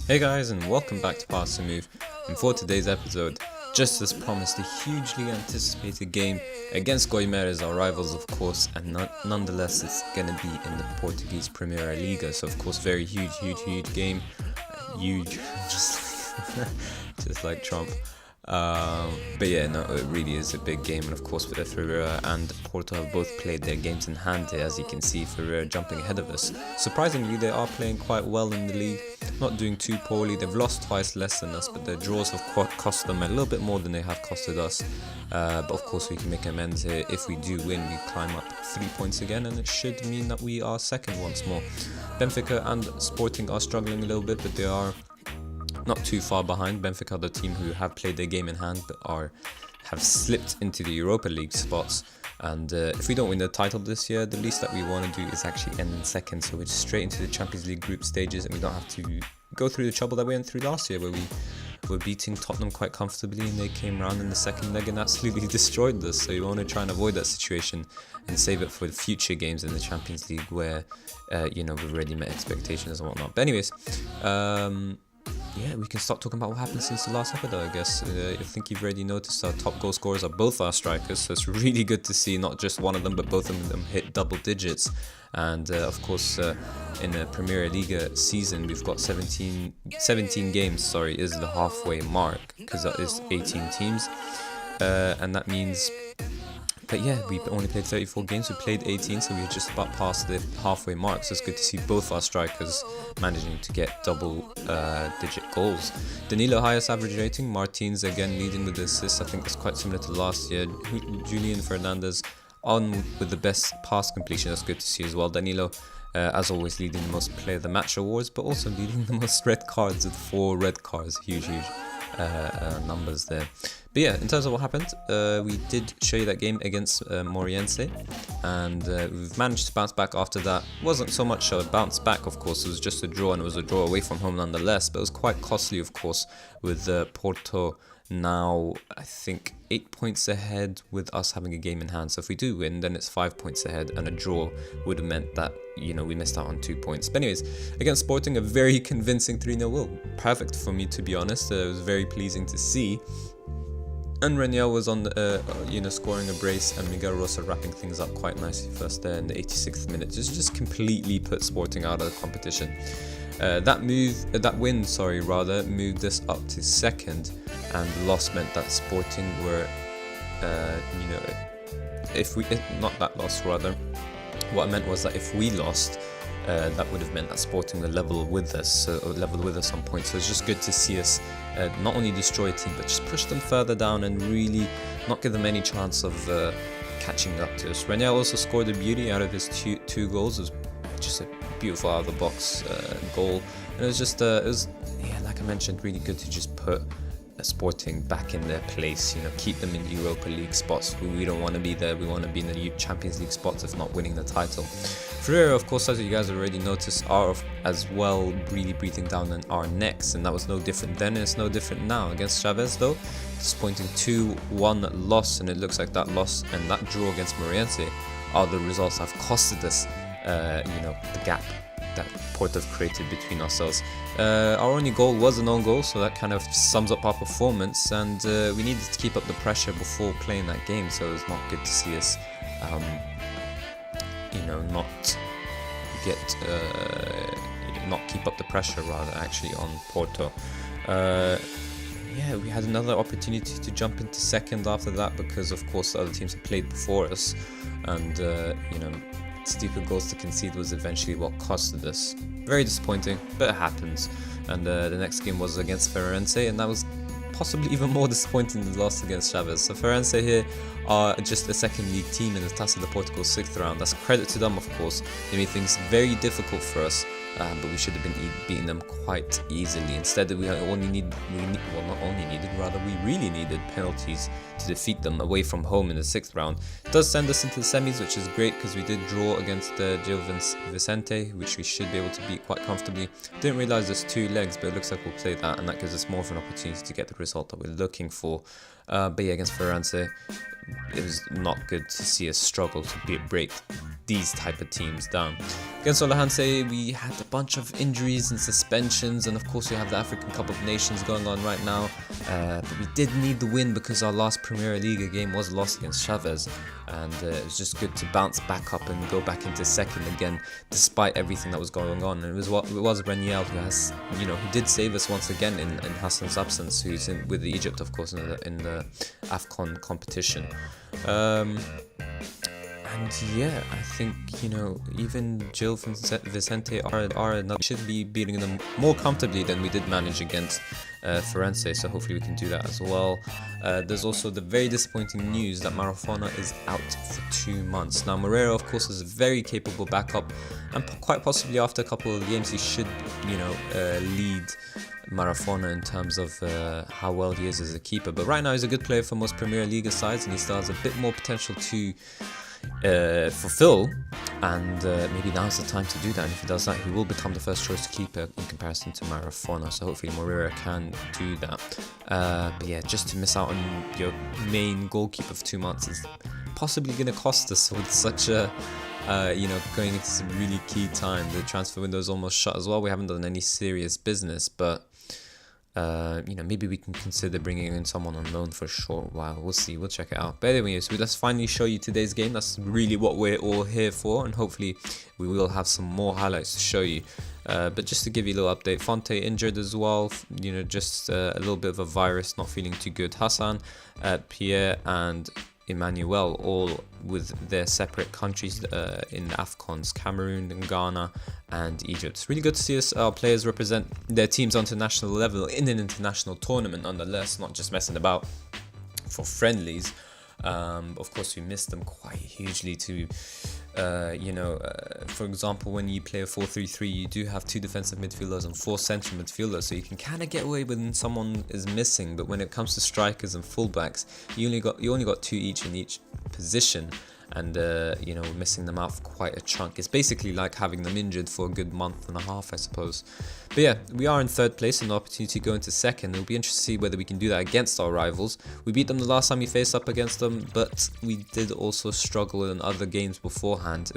Hey guys, and welcome back to Pass and Move. And for today's episode, just as promised, a hugely anticipated game against Guimaraes, our rivals of course, and nonetheless it's gonna be in the Portuguese Primeira Liga, so of course very huge game, huge, just like Trump. But yeah, no, it really is a big game, and of course Ferreira and Porto have both played their games in hand here, as you can see. Ferreira jumping ahead of us. Surprisingly, they are playing quite well in the league, not doing too poorly. They've lost twice less than us, but their draws have cost them a little bit more than they have costed us. But of course we can make amends here. If we do win, we climb up 3 points again, and it should mean that we are second once more. Benfica and Sporting are struggling a little bit, but they are not too far behind. Benfica are the team who have played their game in hand but have slipped into the Europa League spots, and if we don't win the title this year, the least that we want to do is actually end in second, so we're straight into the Champions League group stages, and we don't have to go through the trouble that we went through last year, where we were beating Tottenham quite comfortably and they came around in the second leg and absolutely destroyed us. So we want to try and avoid that situation and save it for the future games in the Champions League, where we've already met expectations and whatnot. But anyways, yeah, we can start talking about what happened since the last episode, I guess. I think you've already noticed our top goal scorers are both our strikers, so it's really good to see not just one of them, but both of them hit double digits. And of course, in the Primeira Liga season, we've got 17 games, is the halfway mark, because that is 18 teams. And that means... But yeah, we only played 34 games, we played 18, so we're just about past the halfway mark, so it's good to see both our strikers managing to get double-digit goals. Danilo highest average rating, Martins again leading with the assists. I think it's quite similar to last year. Julian Fernandez on with the best pass completion, that's good to see as well. Danilo, as always, leading the most player of the match awards, but also leading the most red cards with 4 red cards, huge numbers there. But yeah, in terms of what happened, we did show you that game against Moreirense, and we've managed to bounce back after that. Wasn't so much a bounce back, of course, it was just a draw, and it was a draw away from home nonetheless, but it was quite costly, of course, with Porto now, I think, 8 points ahead with us having a game in hand. So if we do win, then it's 5 points ahead, and a draw would have meant that, we missed out on 2 points. But anyways, against Sporting, a very convincing 3-0 win. Perfect for me, to be honest. It was very pleasing to see. And Reniel was on the, scoring a brace, and Miguel Rosa wrapping things up quite nicely first there in the 86th minute. Just completely put Sporting out of the competition. That win, moved us up to second, and loss meant that Sporting were, what I meant was that if we lost, that would have meant that Sporting were level with us on points. So it's just good to see us not only destroy a team, but just push them further down and really not give them any chance of catching up to us. Reniel also scored a beauty out of his two goals. It was just a beautiful out of the box goal, and it was just like I mentioned, really good to just put Sporting back in their place, keep them in the Europa League spots. We don't want to be there, we want to be in the Champions League spots, if not winning the title. Ferreira, of course, as you guys already noticed, are as well really breathing down on our necks, and that was no different then, and it's no different now. Against Chavez though, disappointing 2-1 loss, and it looks like that loss and that draw against Moreirense are the results that have costed us the gap that Porto have created between ourselves. Our only goal was an own goal, so that kind of sums up our performance, and we needed to keep up the pressure before playing that game, so it's not good to see us not keep up the pressure on Porto. We had another opportunity to jump into second after that, because of course the other teams had played before us, and stupid goals to concede was eventually what costed us. Very disappointing, but it happens. And the next game was against Feirense, and that was possibly even more disappointing than the loss against Chavez. So Feirense here are just a second league team in the Taça de Portugal 6th round. That's credit to them, of course. They made things very difficult for us, but we should have been beating them quite easily. Instead, we really needed penalties to defeat them away from home in the 6th round. It does send us into the semis, which is great, because we did draw against Gil Vicente, which we should be able to beat quite comfortably. Didn't realise there's 2 legs, but it looks like we'll play that, and that gives us more of an opportunity to get the result that we're looking for. But yeah, against Feirense, it was not good to see us struggle to break these type of teams down. Against Olahanse, we had the bunch of injuries and suspensions, and of course we have the African Cup of Nations going on right now. But we did need the win because our last Premier League game was lost against Chavez, and it was just good to bounce back up and go back into second again, despite everything that was going on. And it was Reniel who did save us once again in Hassan's absence, who's with Egypt, of course, in the AFCON competition. And yeah, I think, even Gil Vicente should be beating them more comfortably than we did manage against Firenze, so hopefully we can do that as well. There's also the very disappointing news that Marafona is out for 2 months. Now, Moreira, of course, is a very capable backup, and quite possibly after a couple of games he should, lead Marafona in terms of how well he is as a keeper. But right now he's a good player for most Premier League sides, and he still has a bit more potential to fulfill, and maybe now's the time to do that. And if he does that, he will become the first choice keeper in comparison to Marafona, so hopefully Moreira can do that. But yeah, just to miss out on your main goalkeeper for 2 months is possibly going to cost us with such a going into some really key time. The transfer window is almost shut as well. We haven't done any serious business, but maybe we can consider bringing in someone on loan for a short while. We'll see. We'll check it out. But anyways, let's finally show you today's game. That's really what we're all here for, and hopefully we will have some more highlights to show you. But just to give you a little update, Fonte injured as well. just a little bit of a virus, not feeling too good. Hassan, Pierre, and Emmanuel, all with their separate countries in AFCONs, Cameroon and Ghana and Egypt. It's really good to see our players represent their teams on international level in an international tournament nonetheless, not just messing about for friendlies. Of course, we missed them quite hugely to, for example, when you play a 4-3-3, you do have 2 defensive midfielders and 4 central midfielders, so you can kind of get away when someone is missing. But when it comes to strikers and fullbacks, you only got 2 each in each position, and missing them out for quite a chunk. It's basically like having them injured for a good month and a half, I suppose. But yeah, we are in 3rd place and the opportunity to go into 2nd. It'll be interesting to see whether we can do that against our rivals. We beat them the last time we faced up against them, but we did also struggle in other games beforehand.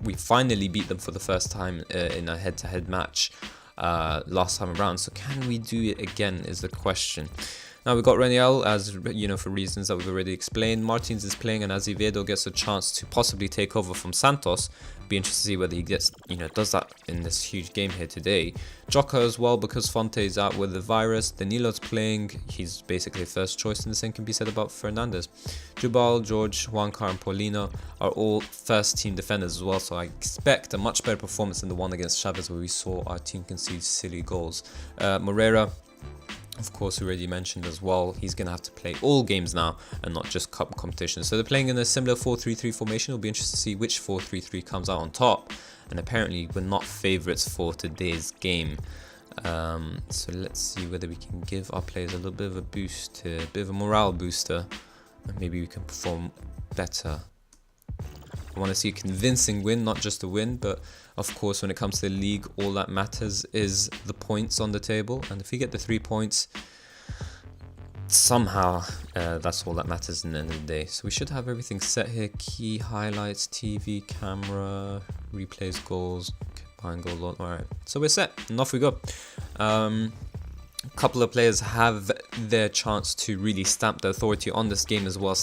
We finally beat them for the first time in a head-to-head match last time around. So can we do it again is the question. Now we've got Reniel, as for reasons that we've already explained. Martins is playing, and Azevedo gets a chance to possibly take over from Santos. Be interested to see whether he does that in this huge game here today. Joka as well, because Fonte is out with the virus. Danilo's playing. He's basically a first choice, and the same can be said about Fernandez. Jubal, George, Juancar, and Paulino are all first team defenders as well, so I expect a much better performance than the one against Chavez, where we saw our team concede silly goals. Moreira, of course, already mentioned as well, he's going to have to play all games now and not just cup competition. So they're playing in a similar 4-3-3 formation. It'll be interesting to see which 4-3-3 comes out on top. And apparently we're not favourites for today's game. So let's see whether we can give our players a little bit of a boost, a bit of a morale booster, and maybe we can perform better. I want to see a convincing win, not just a win, but of course when it comes to the league, all that matters is the points on the table, and if we get the 3 points, somehow that's all that matters in the end of the day. So we should have everything set here: key highlights, TV, camera, replays, goals, behind goal. Alright, so we're set and off we go. A couple of players have their chance to really stamp the authority on this game as well,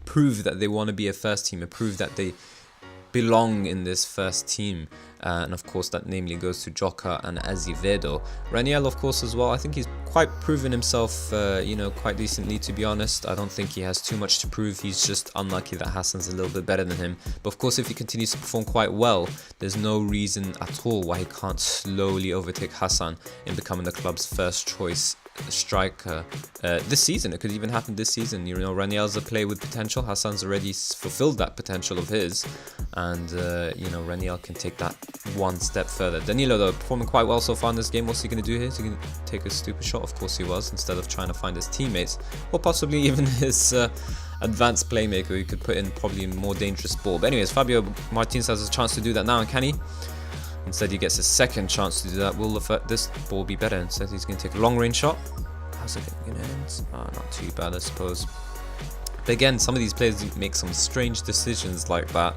prove that they want to be a first team, and prove that they belong in this first team. And of course that namely goes to Joka and Azevedo. Raniel, of course, as well. I think he's quite proven himself quite decently, to be honest. I don't think he has too much to prove. He's just unlucky that Hassan's a little bit better than him. But of course, if he continues to perform quite well, there's no reason at all why he can't slowly overtake Hassan in becoming the club's first choice striker this season. It could even happen this season. Raniel's a player with potential. Hassan's already fulfilled that potential of his, and Raniel can take that one step further. Danilo, though, performing quite well so far in this game. What's he going to do here? Is he going to take a stupid shot? Of course he was, instead of trying to find his teammates, or possibly even his advanced playmaker, who could put in probably a more dangerous ball. But anyways, Fabio Martins has a chance to do that now, and can he? Instead, he gets a second chance to do that. Will this ball be better? Instead, he's going to take a long-range shot. How's it going to end? Not too bad, I suppose. But again, some of these players make some strange decisions like that.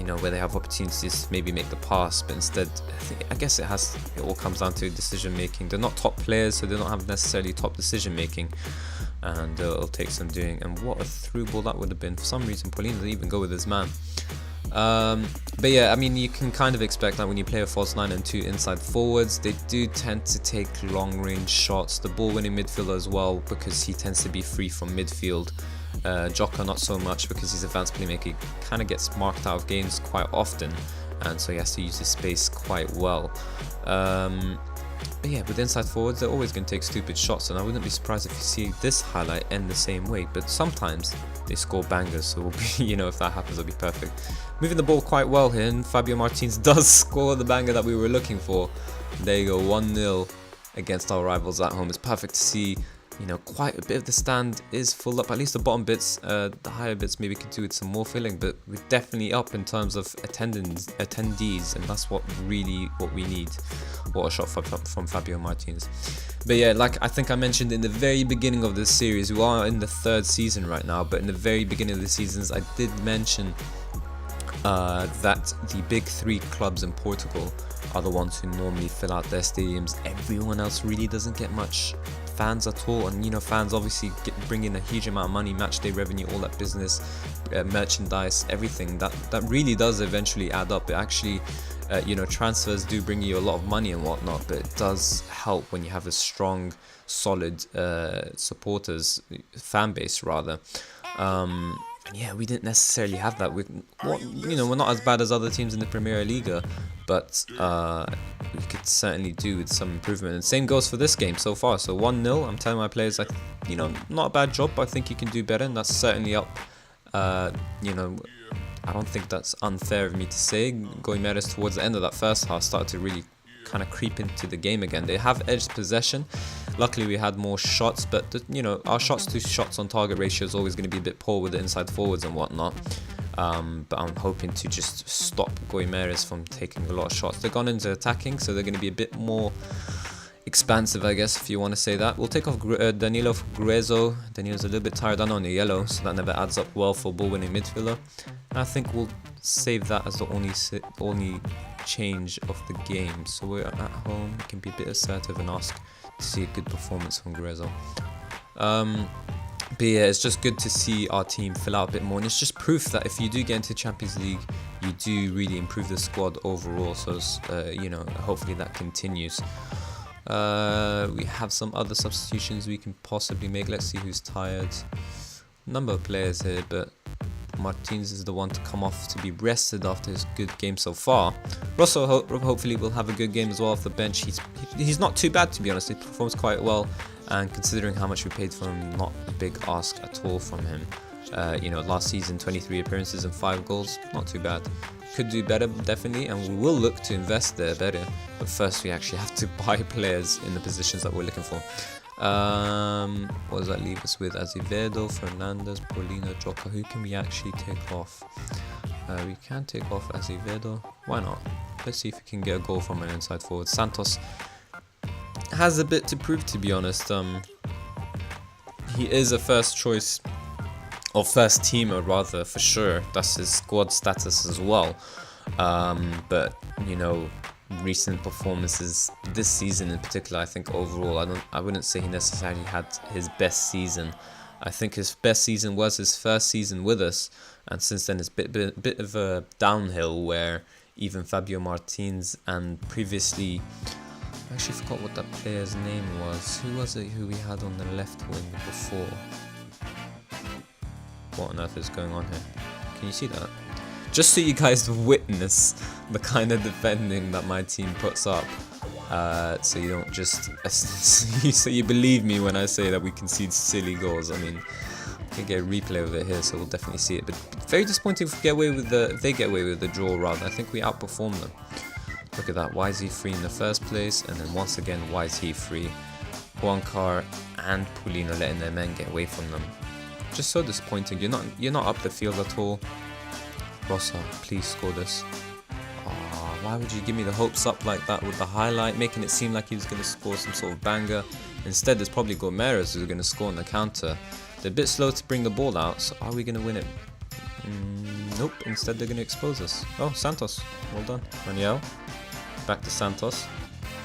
where they have opportunities to maybe make the pass, but instead, I guess it all comes down to decision making. They're not top players, so they don't have necessarily top decision making, and it'll take some doing. And what a through ball that would have been. For some reason, Paulino didn't even go with his man. But yeah, I mean, you can kind of expect that when you play a false 9 and 2 inside forwards, they do tend to take long range shots. The ball winning midfielder as well, because he tends to be free from midfield. Jocko not so much, because he's advanced playmaker. He kind of gets marked out of games quite often, and so he has to use his space quite well. But yeah, with inside forwards, they're always going to take stupid shots, and I wouldn't be surprised if you see this highlight end the same way. But sometimes they score bangers, so we'll be, if that happens, it'll be perfect. Moving the ball quite well here, and Fabio Martins does score the banger that we were looking for. There you go, 1-0 against our rivals at home. It's perfect to see. Quite a bit of the stand is full up, at least the bottom bits. The higher bits maybe could do with some more filling, but we're definitely up in terms of attendees, and that's what we need. What a shot from Fabio Martins. But yeah, like I think I mentioned in the very beginning of this series, we are in the 3rd season right now, but in the very beginning of the seasons, I did mention that the big 3 clubs in Portugal are the ones who normally fill out their stadiums. Everyone else really doesn't get much fans at all, and fans obviously bring in a huge amount of money, match day revenue, all that business, merchandise, everything that really does eventually add up. It actually transfers do bring you a lot of money and whatnot, but it does help when you have a strong, solid supporters fan base rather. And yeah, we didn't necessarily have that. We're not as bad as other teams in the Premier Liga, but we could certainly do with some improvement. And same goes for this game so far. So 1-0. I'm telling my players, not a bad job, but I think you can do better, and that's certainly up. I don't think that's unfair of me to say. Guimaraes towards the end of that first half started to really kind of creep into the game again. They have edged possession. Luckily we had more shots, but our shots to shots on target ratio is always going to be a bit poor with the inside forwards and whatnot. But I'm hoping to just stop Guimaraes from taking a lot of shots. They've gone into attacking, so they're going to be a bit more expansive, I guess, if you want to say that. We'll take off Danilo for Gruezo. Danilo's a little bit tired on the yellow, so that never adds up well for ball winning midfielder. And I think we'll save that as the only change of the game. So we're at home, we can be a bit assertive and ask to see a good performance from Gruezo. But yeah, it's just good to see our team fill out a bit more, and it's just proof that if you do get into Champions League, you do really improve the squad overall. So hopefully that continues. We have some other substitutions we can possibly make. Let's see who's tired. Number of players here, but Martins is the one to come off to be rested after his good game so far. Rosso hopefully will have a good game as well off the bench. He's not too bad, to be honest. He performs quite well, and considering how much we paid for him, not a big ask at all from him. Last season 23 appearances and 5 goals, not too bad. Could do better, definitely, and we will look to invest there better, but first we actually have to buy players in the positions that we're looking for. What does that leave us with? Azevedo, Fernandez, Paulino, Jocko. Who can we actually take off? We can take off Azevedo. Why not? Let's see if we can get a goal from an inside forward. Santos has a bit to prove, to be honest. He is a first choice, or first teamer rather, for sure. That's his squad status as well. But recent performances this season in particular, I think overall, I wouldn't say he necessarily had his best season. I think his best season was his first season with us, and since then it's been a bit of a downhill, where even Fabio Martins and previously, I actually forgot what that player's name was. Who was it who we had on the left wing before? What on earth is going on here? Can you see that? Just so you guys witness the kind of defending that my team puts up, so you don't just so you believe me when I say that we concede silly goals. I mean, we can get a replay of it here, so we'll definitely see it. But very disappointing if they get away with the draw. Rather, I think we outperform them. Look at that. Why is he free in the first place? And then once again, why is he free? Juancar and Paulino letting their men get away from them. Just so disappointing. You're not up the field at all. Rossa, please score this. Oh, why would you give me the hopes up like that with the highlight, making it seem like he was going to score some sort of banger? Instead, there's probably Guimaraes who's going to score on the counter. They're a bit slow to bring the ball out, so are we going to win it? Nope, instead they're going to expose us. Oh, Santos. Well done. Raniel. Back to Santos.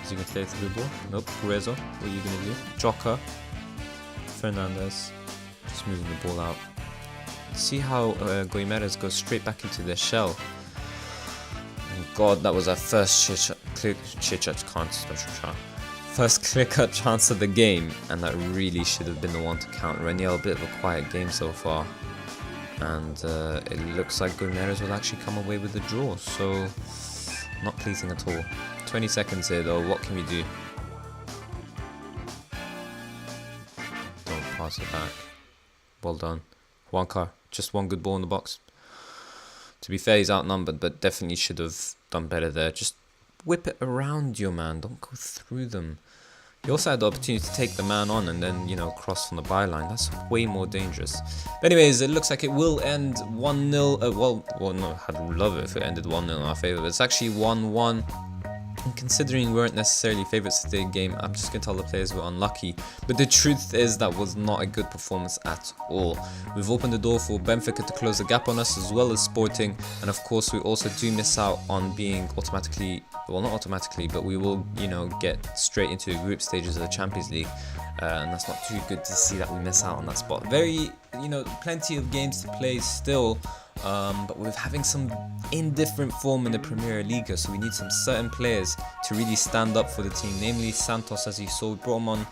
Is he going to play through ball? Nope. Guezo. What are you going to do? Joka. Fernandez. Just moving the ball out. See how Guimaraes goes straight back into their shell. And God, that was our first first clear-cut chance of the game, and that really should have been the one to count. Raniel, a bit of a quiet game so far, and it looks like Guimaraes will actually come away with the draw, so not pleasing at all. 20 seconds here though, what can we do? Don't pass it back. Well done. Juancar, just one good ball in the box. To be fair, he's outnumbered, but definitely should have done better there. Just whip it around your man, don't go through them. You also had the opportunity to take the man on and then, you know, cross from the byline. That's way more dangerous. But anyways, it looks like it will end 1-0. Well, no, I'd love it if it ended 1-0 in our favour, but it's actually 1-1. And considering we weren't necessarily favourites today game, I'm just going to tell the players we're unlucky. But the truth is that was not a good performance at all. We've opened the door for Benfica to close the gap on us, as well as Sporting. And of course, we also do miss out on being automatically, well, not automatically, but we will, you know, get straight into the group stages of the Champions League. And that's not too good to see that we miss out on that spot. Very, you know, plenty of games to play still. But we're having some indifferent form in the Premier League, so we need some certain players to really stand up for the team, namely Santos. As you saw, we brought him on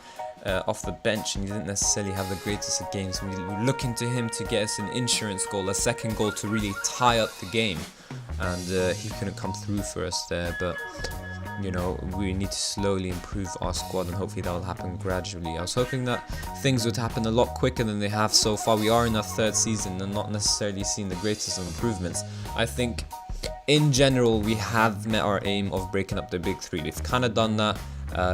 off the bench and he didn't necessarily have the greatest of games. We were looking to him to get us an insurance goal, a second goal to really tie up the game, and he couldn't come through for us there. But you know, we need to slowly improve our squad, and hopefully that will happen gradually. I was hoping that things would happen a lot quicker than they have so far. We are in our third season and not necessarily seeing the greatest of improvements. I think in general we have met our aim of breaking up the big three. We've kind of done that.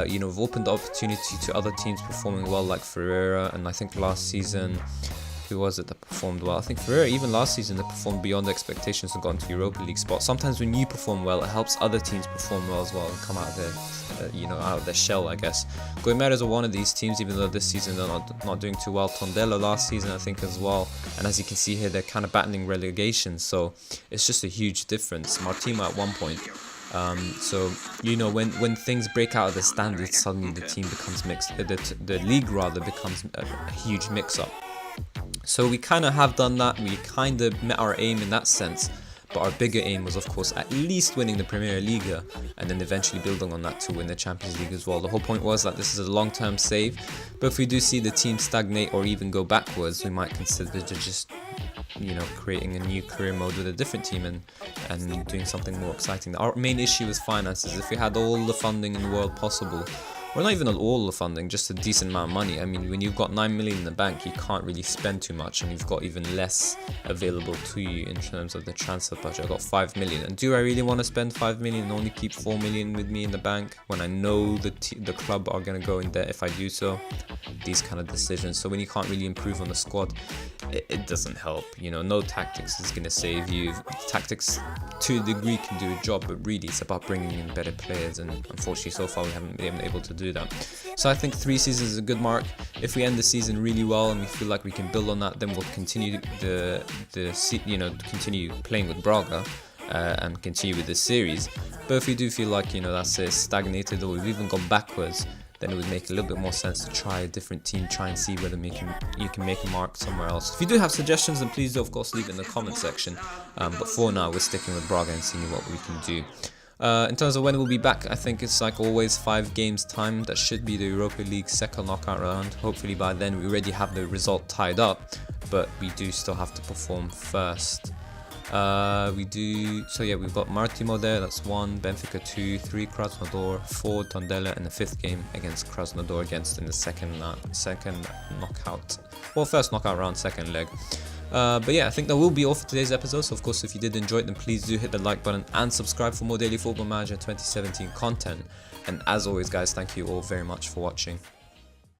You know, we've opened the opportunity to other teams performing well, like Ferreira, and I think last season, who was it that performed well? I think Ferreira, even last season, they performed beyond expectations and got into Europa League spot. Sometimes when you perform well, it helps other teams perform well as well and come out of their, you know, out of their shell, I guess. Guimaraes are one of these teams, even though this season they're not doing too well. Tondela last season, I think, as well. And as you can see here, they're kind of battling relegation, so it's just a huge difference. Martima at one point. So, you know, when things break out of the standards, suddenly the team becomes mixed. The league rather becomes a huge mix-up. So we kind of have done that. We kind of met our aim in that sense, but our bigger aim was, of course, at least winning the Premier League and then eventually building on that to win the Champions League as well. The whole point was that this is a long-term save, but if we do see the team stagnate or even go backwards, we might consider just, you know, creating a new career mode with a different team and doing something more exciting. Our main issue is finances. If we had all the funding in the world possible, or not even all the funding, just a decent amount of money. I mean, when you've got 9 million in the bank, you can't really spend too much, and you've got even less available to you in terms of the transfer budget. I got 5 million, and do I really want to spend 5 million and only keep 4 million with me in the bank when I know the club are going to go in debt if I do so? These kind of decisions. So when you can't really improve on the squad, it doesn't help. You know, no tactics is going to save you. Tactics to a degree can do a job, but really it's about bringing in better players, and unfortunately so far we haven't been able to do that. So I think 3 seasons is a good mark. If we end the season really well and we feel like we can build on that, then we'll continue continue playing with Braga and continue with this series. But if we do feel like, you know, that's it, stagnated, or we've even gone backwards, then it would make a little bit more sense to try a different team, try and see whether you can make a mark somewhere else. If you do have suggestions, then please do, of course, leave it in the comment section. But for now, we're sticking with Braga and seeing what we can do. In terms of when we'll be back, I think it's like always 5 games time. That should be the Europa League second knockout round. Hopefully by then we already have the result tied up, but we do still have to perform first. We've got Martimo there, that's 1, Benfica 2, 3 Krasnodar, 4 Tondela, and the 5th game against Krasnodar against in the second knockout. Well, first knockout round, second leg. But yeah, I think that will be all for today's episode. So of course, if you did enjoy it, then please do hit the like button and subscribe for more Daily Football Manager 2017 content. And as always, guys, thank you all very much for watching.